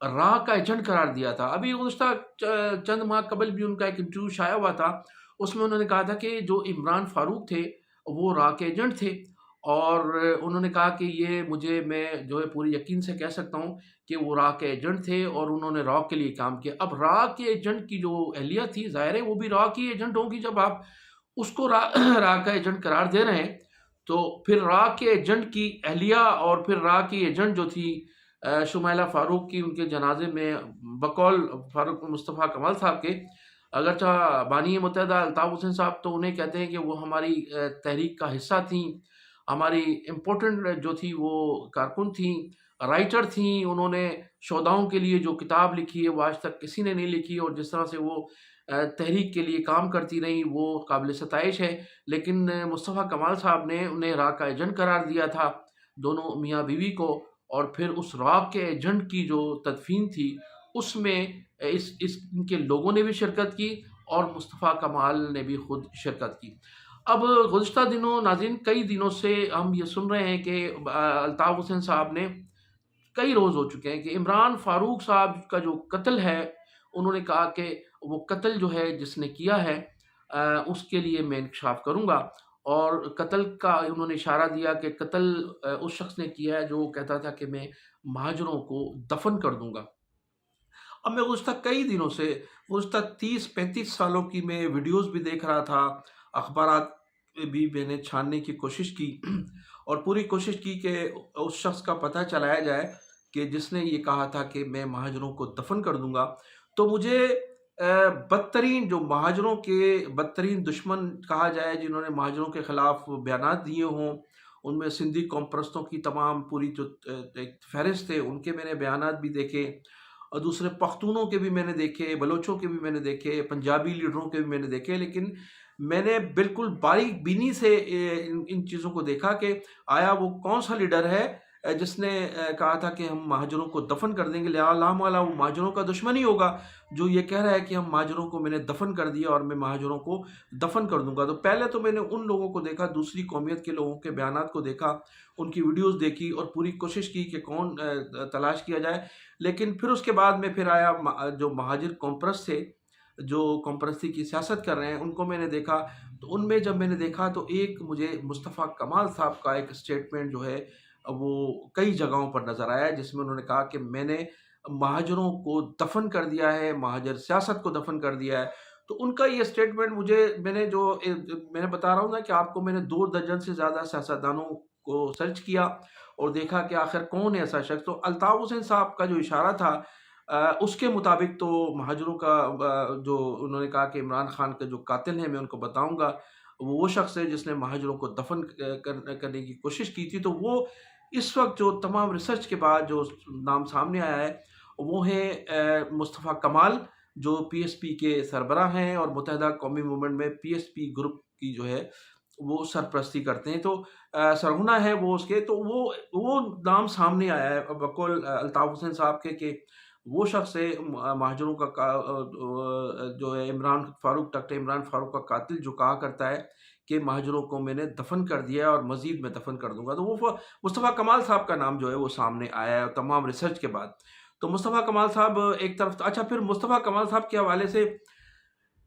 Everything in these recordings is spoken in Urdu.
را کا ایجنٹ قرار دیا تھا. ابھی گزشتہ چند ماہ قبل بھی ان کا ایک انٹرویو شائع ہوا تھا، اس میں انہوں نے کہا تھا کہ جو عمران فاروق تھے وہ را کے ایجنٹ تھے، اور انہوں نے کہا کہ یہ میں جو ہے پوری یقین سے کہہ سکتا ہوں کہ وہ را کے ایجنٹ تھے اور انہوں نے را کے لیے کام کیا. اب را کے ایجنٹ کی جو اہلیہ تھی، ظاہر ہے وہ بھی را کی ایجنٹ ہوگی. جب آپ اس کو را کا ایجنٹ قرار دے رہے ہیں تو پھر را کے ایجنٹ کی اہلیہ اور پھر را کی ایجنٹ جو تھی شمائلہ فاروق کی، ان کے جنازے میں بقول فاروق مصطفیٰ کمال صاحب کے، اگرچہ بانی متحدہ الطاف حسین صاحب تو انہیں کہتے ہیں کہ وہ ہماری تحریک کا حصہ تھیں، ہماری امپورٹنٹ جو تھی وہ کارکن تھیں، رائٹر تھیں. انہوں نے شہداؤں کے لیے جو کتاب لکھی ہے وہ آج تک کسی نے نہیں لکھی، اور جس طرح سے وہ تحریک کے لیے کام کرتی رہیں وہ قابل ستائش ہے. لیکن مصطفیٰ کمال صاحب نے انہیں را کا ایجنٹ قرار دیا تھا، دونوں میاں بیوی کو، اور پھر اس را کے ایجنٹ کی جو تدفین تھی اس میں ان کے لوگوں نے بھی شرکت کی اور مصطفیٰ کمال نے بھی خود شرکت کی. اب گزشتہ دنوں ناظرین کئی دنوں سے ہم یہ سن رہے ہیں کہ الطاف حسین صاحب نے، کئی روز ہو چکے ہیں کہ عمران فاروق صاحب کا جو قتل ہے، انہوں نے کہا کہ وہ قتل جو ہے جس نے کیا ہے اس کے لیے میں انکشاف کروں گا. اور قتل کا انہوں نے اشارہ دیا کہ قتل اس شخص نے کیا ہے جو کہتا تھا کہ میں مہاجروں کو دفن کر دوں گا. اب میں گزشتہ کئی دنوں سے، گزشتہ 30-35 سالوں کی میں ویڈیوز بھی دیکھ رہا تھا، اخبارات بھی میں نے چھاننے کی کوشش کی اور پوری کوشش کی کہ اس شخص کا پتہ چلایا جائے کہ جس نے یہ کہا تھا کہ میں مہاجروں کو دفن کر دوں گا. تو مجھے بدترین جو مہاجروں کے بدترین دشمن کہا جائے، جنہوں نے مہاجروں کے خلاف بیانات دیے ہوں، ان میں سندھی قوم پرستوں کی تمام پوری جو ایک فہرست ہے ان کے میں نے بیانات بھی دیکھے، اور دوسرے پختونوں کے بھی میں نے دیکھے، بلوچوں کے بھی میں نے دیکھے، پنجابی لیڈروں کے بھی میں نے دیکھے. لیکن میں نے بالکل باریک بینی سے ان چیزوں کو دیکھا کہ آیا وہ کون سا لیڈر ہے جس نے کہا تھا کہ ہم مہاجروں کو دفن کر دیں گے. لہٰذا وہ مہاجروں کا دشمن ہی ہوگا جو یہ کہہ رہا ہے کہ ہم مہاجروں کو میں نے دفن کر دیا اور میں مہاجروں کو دفن کر دوں گا. تو پہلے تو میں نے ان لوگوں کو دیکھا، دوسری قومیت کے لوگوں کے بیانات کو دیکھا، ان کی ویڈیوز دیکھی اور پوری کوشش کی کہ کون تلاش کیا جائے. لیکن پھر اس کے بعد میں پھر آیا جو مہاجر قوم پرست تھے، جو قوم پرستی کی سیاست کر رہے ہیں، ان کو میں نے دیکھا. تو ان میں جب میں نے دیکھا تو ایک مجھے مصطفیٰ کمال صاحب کا ایک سٹیٹمنٹ جو ہے وہ کئی جگہوں پر نظر آیا، جس میں انہوں نے کہا کہ میں نے مہاجروں کو دفن کر دیا ہے، مہاجر سیاست کو دفن کر دیا ہے. تو ان کا یہ سٹیٹمنٹ میں نے بتا رہا ہوں نا کہ آپ کو، میں نے 2 درجن سے زیادہ سیاستدانوں کو سرچ کیا اور دیکھا کہ آخر کون ہے ایسا شخص. تو الطاف حسین صاحب کا جو اشارہ تھا اس کے مطابق تو مہاجروں کا جو انہوں نے کہا کہ عمران خان کا جو قاتل ہے میں ان کو بتاؤں گا، وہ شخص ہے جس نے مہاجروں کو دفن کرنے کی کوشش کی تھی. تو وہ اس وقت جو تمام ریسرچ کے بعد جو نام سامنے آیا ہے وہ ہے مصطفیٰ کمال، جو پی ایس پی کے سربراہ ہیں اور متحدہ قومی موومنٹ میں پی ایس پی گروپ کی جو ہے وہ سرپرستی کرتے ہیں. تو سرغنہ ہے وہ اس کے. تو وہ نام سامنے آیا ہے بقول الطاف حسین صاحب کے کہ وہ شخص ہے مہاجروں کا جو ہے ڈاکٹر عمران فاروق کا قاتل، جو کہا کرتا ہے کہ مہاجروں کو میں نے دفن کر دیا ہے اور مزید میں دفن کر دوں گا. تو وہ مصطفیٰ کمال صاحب کا نام جو ہے وہ سامنے آیا ہے تمام ریسرچ کے بعد. تو مصطفیٰ کمال صاحب ایک طرف. اچھا، پھر مصطفیٰ کمال صاحب کے حوالے سے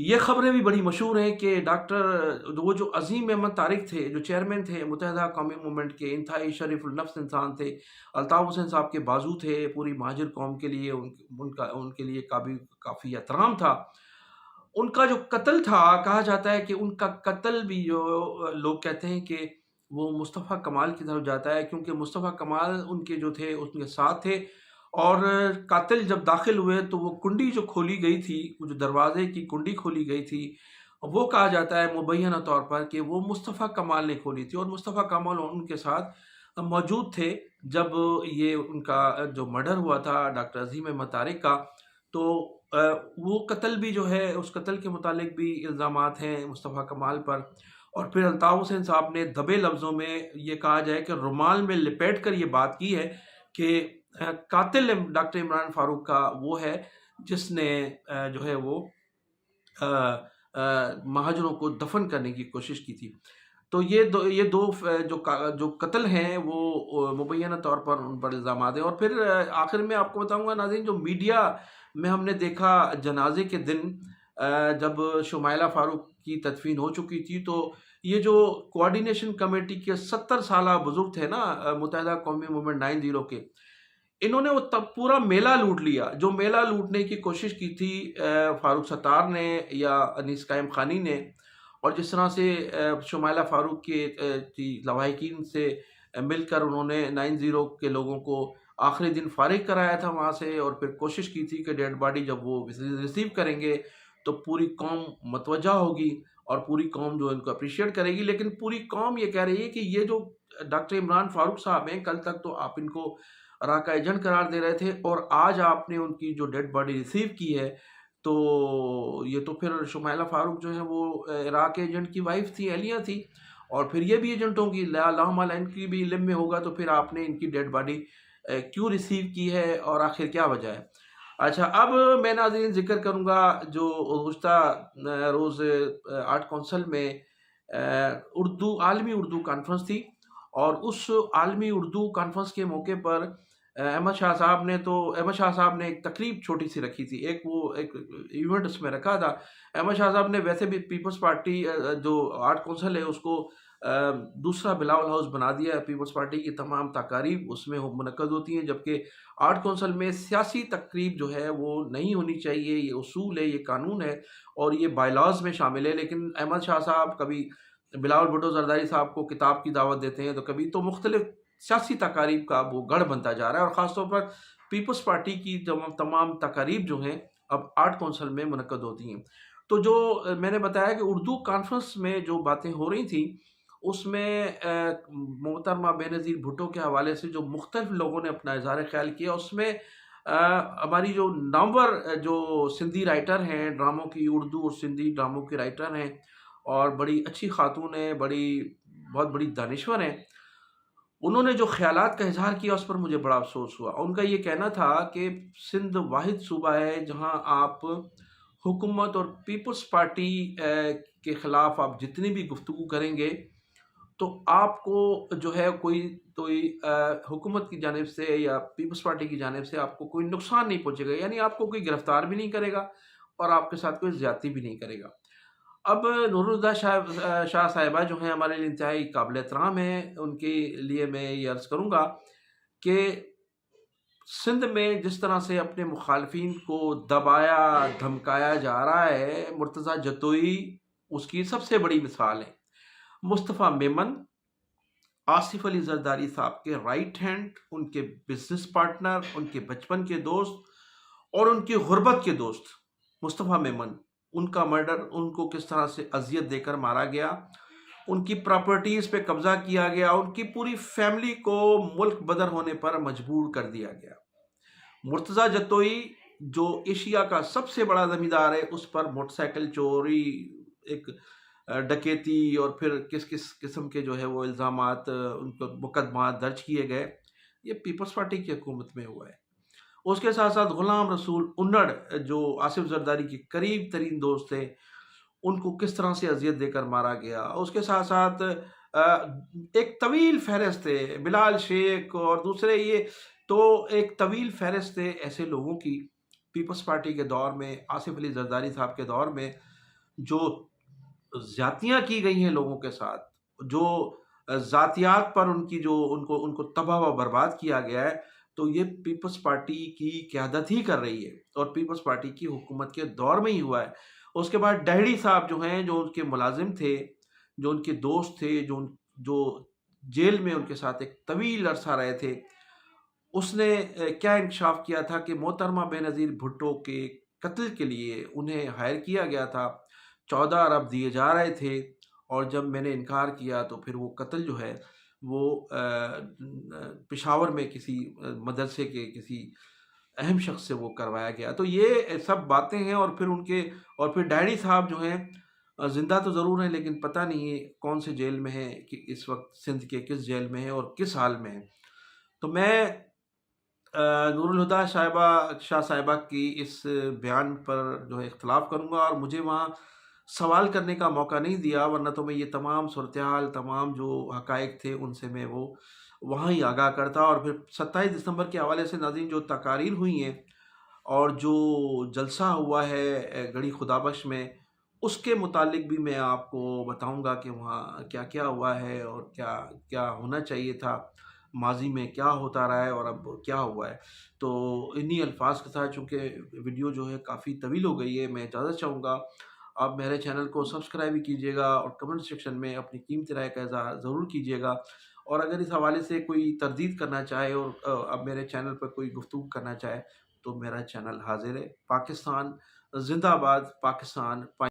یہ خبریں بھی بڑی مشہور ہیں کہ وہ جو عظیم احمد طارق تھے، جو چیئرمین تھے متحدہ قومی موومنٹ کے، انتہائی شریف النفس انسان تھے، الطاف حسین صاحب کے بازو تھے پوری مہاجر قوم کے لیے، ان کے لیے کافی احترام تھا. ان کا جو قتل تھا، کہا جاتا ہے کہ ان کا قتل بھی جو لوگ کہتے ہیں کہ وہ مصطفیٰ کمال کی طرف جاتا ہے، کیونکہ مصطفیٰ کمال ان کے جو تھے ان کے ساتھ تھے. اور قاتل جب داخل ہوئے تو وہ کنڈی جو کھولی گئی تھی، وہ جو دروازے کی کنڈی کھولی گئی تھی، وہ کہا جاتا ہے مبینہ طور پر کہ وہ مصطفیٰ کمال نے کھولی تھی، اور مصطفیٰ کمال ان کے ساتھ موجود تھے جب یہ ان کا جو مرڈر ہوا تھا ڈاکٹر عظیم احمد طارق کا. تو وہ قتل بھی جو ہے، اس قتل کے متعلق بھی الزامات ہیں مصطفیٰ کمال پر. اور پھر الطاف حسین صاحب نے دبے لفظوں میں یہ کہا جائے کہ رومال میں لپیٹ کر یہ بات کی ہے کہ قاتل ڈاکٹر عمران فاروق کا وہ ہے جس نے جو ہے وہ مہاجروں کو دفن کرنے کی کوشش کی تھی. تو یہ دو جو قتل ہیں وہ مبینہ طور پر ان پر الزامات ہیں۔ اور پھر آخر میں آپ کو بتاؤں گا ناظرین، جو میڈیا میں ہم نے دیکھا جنازے کے دن جب شمائلہ فاروق کی تدفین ہو چکی تھی، تو یہ جو کوارڈینیشن کمیٹی کے 70 سالہ بزرگ تھے نا، متحدہ قومی موومنٹ 90 کے، انہوں نے وہ تب پورا میلہ لوٹ لیا۔ جو میلہ لوٹنے کی کوشش کی تھی فاروق ستار نے یا انیس قائم خانی نے، اور جس طرح سے شمائلہ فاروق کے لواحقین سے مل کر انہوں نے 90 کے لوگوں کو آخری دن فارغ کرایا تھا وہاں سے، اور پھر کوشش کی تھی کہ ڈیڈ باڈی جب وہ ریسیو کریں گے تو پوری قوم متوجہ ہوگی اور پوری قوم جو ان کو اپریشیٹ کرے گی۔ لیکن پوری قوم یہ کہہ رہی ہے کہ یہ جو ڈاکٹر عمران فاروق صاحب ہیں، کل تک تو آپ ان کو عراق کا ایجنٹ قرار دے رہے تھے، اور آج آپ نے ان کی جو ڈیڈ باڈی ریسیو کی ہے، تو یہ تو پھر شمائلہ فاروق جو ہے وہ عراق کے ایجنٹ کی وائف تھی، اہلیہ تھی، اور پھر یہ بھی ایجنٹ ہوں گی، اللہم علیہ ان کی بھی علم میں ہوگا، تو پھر آپ نے ان کی ڈیڈ باڈی کیوں ریسیو کی ہے اور آخر کیا وجہ ہے؟ اچھا، اب میں ناظرین ذکر کروں گا جو گزشتہ روز آرٹ کونسل میں عالمی اردو کانفرنس تھی، اور اس عالمی اردو کانفرنس کے موقع پر احمد شاہ صاحب نے ایک تقریب چھوٹی سی رکھی تھی، ایک ایونٹ اس میں رکھا تھا۔ احمد شاہ صاحب نے ویسے بھی پیپلز پارٹی جو آرٹ کونسل ہے اس کو دوسرا بلاول ہاؤس بنا دیا ہے۔ پیپلز پارٹی کی تمام تقاریب اس میں منعقد ہوتی ہیں، جبکہ آرٹ کونسل میں سیاسی تقریب جو ہے وہ نہیں ہونی چاہیے، یہ اصول ہے، یہ قانون ہے، اور یہ بائی لاز میں شامل ہے۔ لیکن احمد شاہ صاحب کبھی بلاول بھٹو زرداری صاحب کو کتاب کی دعوت دیتے ہیں، تو کبھی تو مختلف سیاسی تقاریب کا وہ گڑھ بنتا جا رہا ہے، اور خاص طور پر پیپلز پارٹی کی تمام تقاریب جو ہیں اب آرٹ کونسل میں منعقد ہوتی ہیں۔ تو جو میں نے بتایا کہ اردو کانفرنس میں جو باتیں ہو رہی تھیں، اس میں محترمہ بینظیر بھٹو کے حوالے سے جو مختلف لوگوں نے اپنا اظہار خیال کیا، اس میں ہماری جو نامور جو سندھی رائٹر ہیں، ڈراموں کی اردو اور سندھی ڈراموں کی رائٹر ہیں، اور بڑی اچھی خاتون ہیں، بہت بڑی دانشور ہیں، انہوں نے جو خیالات کا اظہار کیا اس پر مجھے بڑا افسوس ہوا۔ ان کا یہ کہنا تھا کہ سندھ واحد صوبہ ہے جہاں آپ حکومت اور پیپلز پارٹی کے خلاف آپ جتنی بھی گفتگو کریں گے تو آپ کو جو ہے کوئی حکومت کی جانب سے یا پیپلز پارٹی کی جانب سے آپ کو کوئی نقصان نہیں پہنچے گا، یعنی آپ کو کوئی گرفتار بھی نہیں کرے گا اور آپ کے ساتھ کوئی زیادتی بھی نہیں کرے گا۔ اب نور الہدیٰ شاہ صاحبہ جو ہیں ہمارے لیے انتہائی قابل احترام ہیں، ان کے لیے میں یہ عرض کروں گا کہ سندھ میں جس طرح سے اپنے مخالفین کو دبایا دھمکایا جا رہا ہے، مرتضیٰ جتوئی اس کی سب سے بڑی مثال ہے۔ مصطفیٰ میمن، آصف علی زرداری صاحب کے رائٹ ہینڈ، ان کے بزنس پارٹنر، ان کے بچپن کے دوست اور ان کی غربت کے دوست مصطفیٰ میمن، ان کا مرڈر، ان کو کس طرح سے اذیت دے کر مارا گیا، ان کی پراپرٹیز پہ قبضہ کیا گیا، ان کی پوری فیملی کو ملک بدر ہونے پر مجبور کر دیا گیا۔ مرتضیٰ جتوئی جو ایشیا کا سب سے بڑا زمیندار ہے، اس پر موٹر سائیکل چوری، ایک ڈکیتی اور پھر کس قسم کے جو ہے وہ الزامات، ان کو مقدمات درج کیے گئے، یہ پیپلز پارٹی کی حکومت میں ہوا ہے۔ اس کے ساتھ ساتھ غلام رسول انڑ جو آصف زرداری کے قریب ترین دوست تھے، ان کو کس طرح سے اذیت دے کر مارا گیا۔ اس کے ساتھ ساتھ ایک طویل فہرست ہے، بلال شیخ اور دوسرے، یہ تو ایک طویل فہرست ہے ایسے لوگوں کی پیپلز پارٹی کے دور میں، آصف علی زرداری صاحب کے دور میں، جو زیادتیاں کی گئی ہیں لوگوں کے ساتھ، جو ذاتیات پر ان کو تباہ و برباد کیا گیا ہے، تو یہ پیپلز پارٹی کی قیادت ہی کر رہی ہے اور پیپلز پارٹی کی حکومت کے دور میں ہی ہوا ہے۔ اس کے بعد ڈہڑی صاحب جو ہیں، جو ان کے ملازم تھے، جو ان کے دوست تھے، جو جیل میں ان کے ساتھ ایک طویل عرصہ رہے تھے، اس نے کیا انکشاف کیا تھا کہ محترمہ بینظیر بھٹو کے قتل کے لیے انہیں ہائر کیا گیا تھا، 14 ارب دیے جا رہے تھے، اور جب میں نے انکار کیا تو پھر وہ قتل جو ہے وہ پشاور میں کسی مدرسے کے کسی اہم شخص سے وہ کروایا گیا۔ تو یہ سب باتیں ہیں، اور پھر ڈہڑی صاحب جو ہیں زندہ تو ضرور ہیں، لیکن پتہ نہیں ہے کون سے جیل میں ہیں کہ اس وقت سندھ کے کس جیل میں ہیں اور کس حال میں ہیں۔ تو میں نور الہدیٰ شاہ صاحبہ کی اس بیان پر جو ہے اختلاف کروں گا، اور مجھے وہاں سوال کرنے کا موقع نہیں دیا، ورنہ تو میں یہ تمام صورتحال، تمام جو حقائق تھے ان سے میں وہ وہاں ہی آگاہ کرتا۔ اور پھر 27 دسمبر کے حوالے سے ناظرین جو تقاریر ہوئی ہیں اور جو جلسہ ہوا ہے گڑھی خدا بخش میں، اس کے متعلق بھی میں آپ کو بتاؤں گا کہ وہاں کیا کیا ہوا ہے اور کیا کیا ہونا چاہیے تھا، ماضی میں کیا ہوتا رہا ہے اور اب کیا ہوا ہے۔ تو انہی الفاظ کے ساتھ، چونکہ ویڈیو جو ہے کافی طویل ہو گئی ہے، میں اجازت چاہوں گا آپ میرے چینل کو سبسکرائب بھی کیجیے گا اور کمنٹ سیکشن میں اپنی قیمتی رائے کا اظہار ضرور کیجیے گا۔ اور اگر اس حوالے سے کوئی تردید کرنا چاہے اور اب میرے چینل پر کوئی گفتگو کرنا چاہے تو میرا چینل حاضر ہے۔ پاکستان زندہ باد، پاکستان